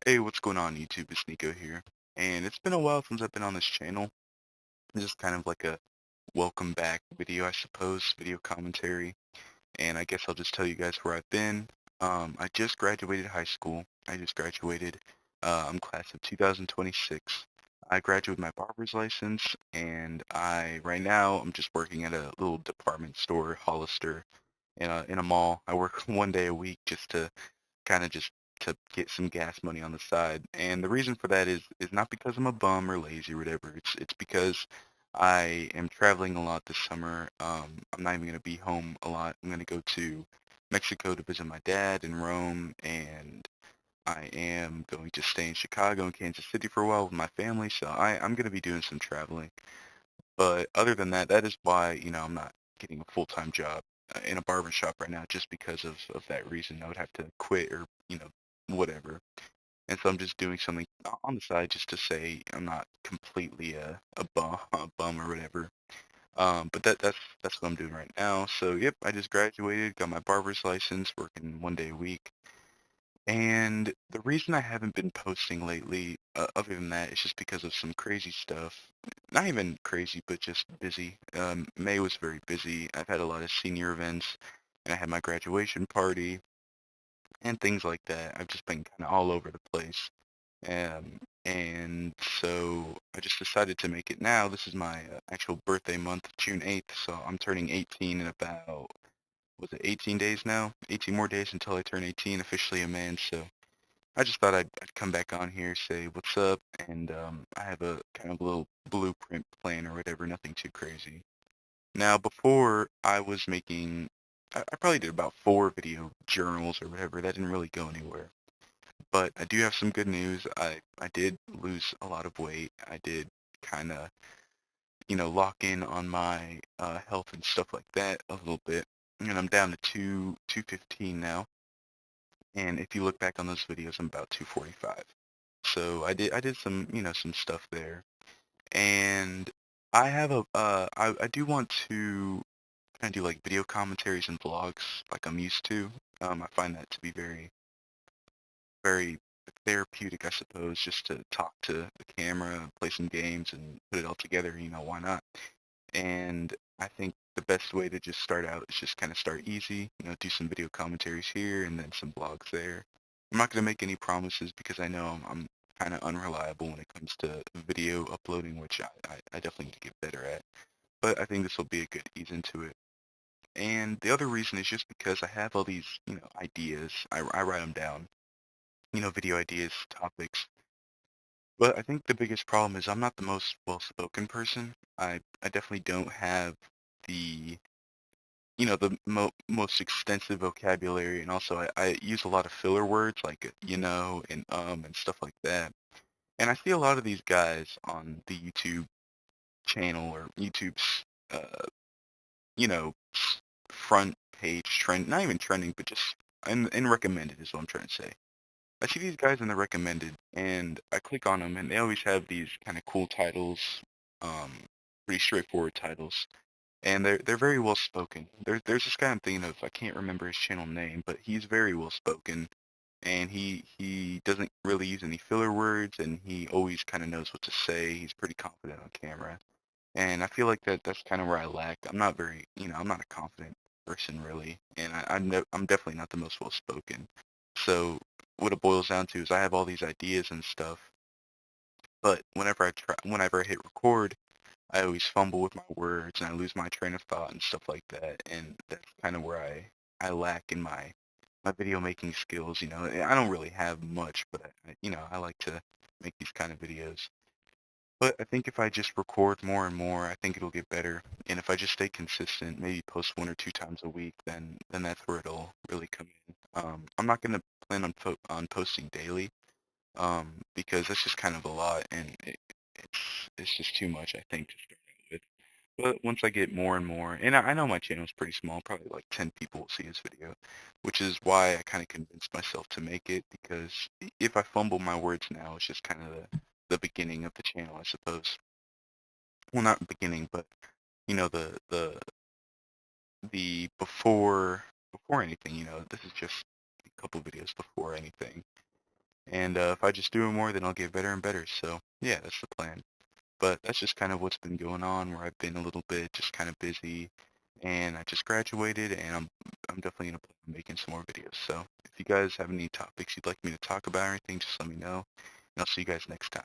Hey, what's going on YouTube? It's Nico here. And it's been a while since I've been on this channel. This is kind of like a welcome back video, I suppose, video commentary. And I guess I'll just tell you guys where I've been. I just graduated high school. I just graduated. I'm class of 2026. I graduated my barber's license, and right now, I'm just working at a little department store, Hollister, in a mall. I work 1 day a week just to kind of just to get some gas money on the side. And the reason for that is not because I'm a bum or lazy or whatever. It's because I am traveling a lot this summer. I'm not even going to be home a lot. I'm going to go to Mexico to visit my dad in Rome, and I am going to stay in Chicago and Kansas City for a while with my family. So I'm going to be doing some traveling. But other than that, that is why, I'm not getting a full-time job in a barber shop right now, just because of that reason. I would have to quit or, whatever. And so I'm just doing something on the side just to say I'm not completely a bum or whatever. But that's what I'm doing right now. So yep, I just graduated, got my barber's license, working 1 day a week. And the reason I haven't been posting lately, other than that, is just because of some crazy stuff. Not even crazy, but just busy. May was very busy. I've had a lot of senior events, and I had my graduation party and things like that. I've just been kind of all over the place. And so I just decided to make it now. This is my actual birthday month, June 8th, so I'm turning 18 in about, was it 18 days now? 18 more days until I turn 18, officially a man, so I just thought I'd come back on here, say what's up, and I have a kind of little blueprint plan or whatever, nothing too crazy. Now, before I was making, I probably did about 4 video journals or whatever. That didn't really go anywhere. But I do have some good news. I did lose a lot of weight. I did kind of, lock in on my health and stuff like that a little bit. And I'm down to 215 now. And if you look back on those videos, I'm about 245. So I did some, some stuff there. And I do want to kind of do like video commentaries and vlogs like I'm used to. I find that to be very, very therapeutic, I suppose, just to talk to the camera, play some games, and put it all together. Why not? And I think the best way to just start out is just kind of start easy. Do some video commentaries here and then some vlogs there. I'm not going to make any promises because I know I'm kind of unreliable when it comes to video uploading, which I definitely need to get better at. But I think this will be a good ease into it. And the other reason is just because I have all these, ideas. I write them down, video ideas, topics. But I think the biggest problem is I'm not the most well-spoken person. I definitely don't have the, the most extensive vocabulary, and also I use a lot of filler words like, and and stuff like that. And I see a lot of these guys on the YouTube channel or YouTube's, you know, front page trend, not even trending, but just in recommended is what I'm trying to say. I see these guys in the recommended, and I click on them, and they always have these kind of cool titles, um, pretty straightforward titles, and they're very well spoken. There's this guy I'm thinking of. I can't remember his channel name, but he's very well spoken, and he doesn't really use any filler words, and he always kind of knows what to say. He's pretty confident on camera, and I feel like that's kind of where I lack. I'm not very, I'm not a confident person really, and I'm definitely not the most well spoken. So what it boils down to is I have all these ideas and stuff, but whenever I hit record, I always fumble with my words and I lose my train of thought and stuff like that, and that's kind of where I lack in my video making skills. I don't really have much, but I like to make these kind of videos. But I think if I just record more and more, I think it'll get better. And if I just stay consistent, maybe post 1 or 2 times a week, then that's where it'll really come in. I'm not gonna plan on posting daily, because that's just kind of a lot, and it's just too much, I think, to start out with. But once I get more and more, and I know my channel is pretty small, probably like 10 people will see this video, which is why I kind of convinced myself to make it, because if I fumble my words now, it's just kind of the beginning of the channel, I suppose. Well, not beginning, but the before anything. This is just a couple videos before anything. And if I just do it more, then I'll get better and better. So yeah, that's the plan. But that's just kind of what's been going on, where I've been a little bit just kind of busy, and I just graduated, and I'm definitely gonna plan on making some more videos. So if you guys have any topics you'd like me to talk about or anything, just let me know, and I'll see you guys next time.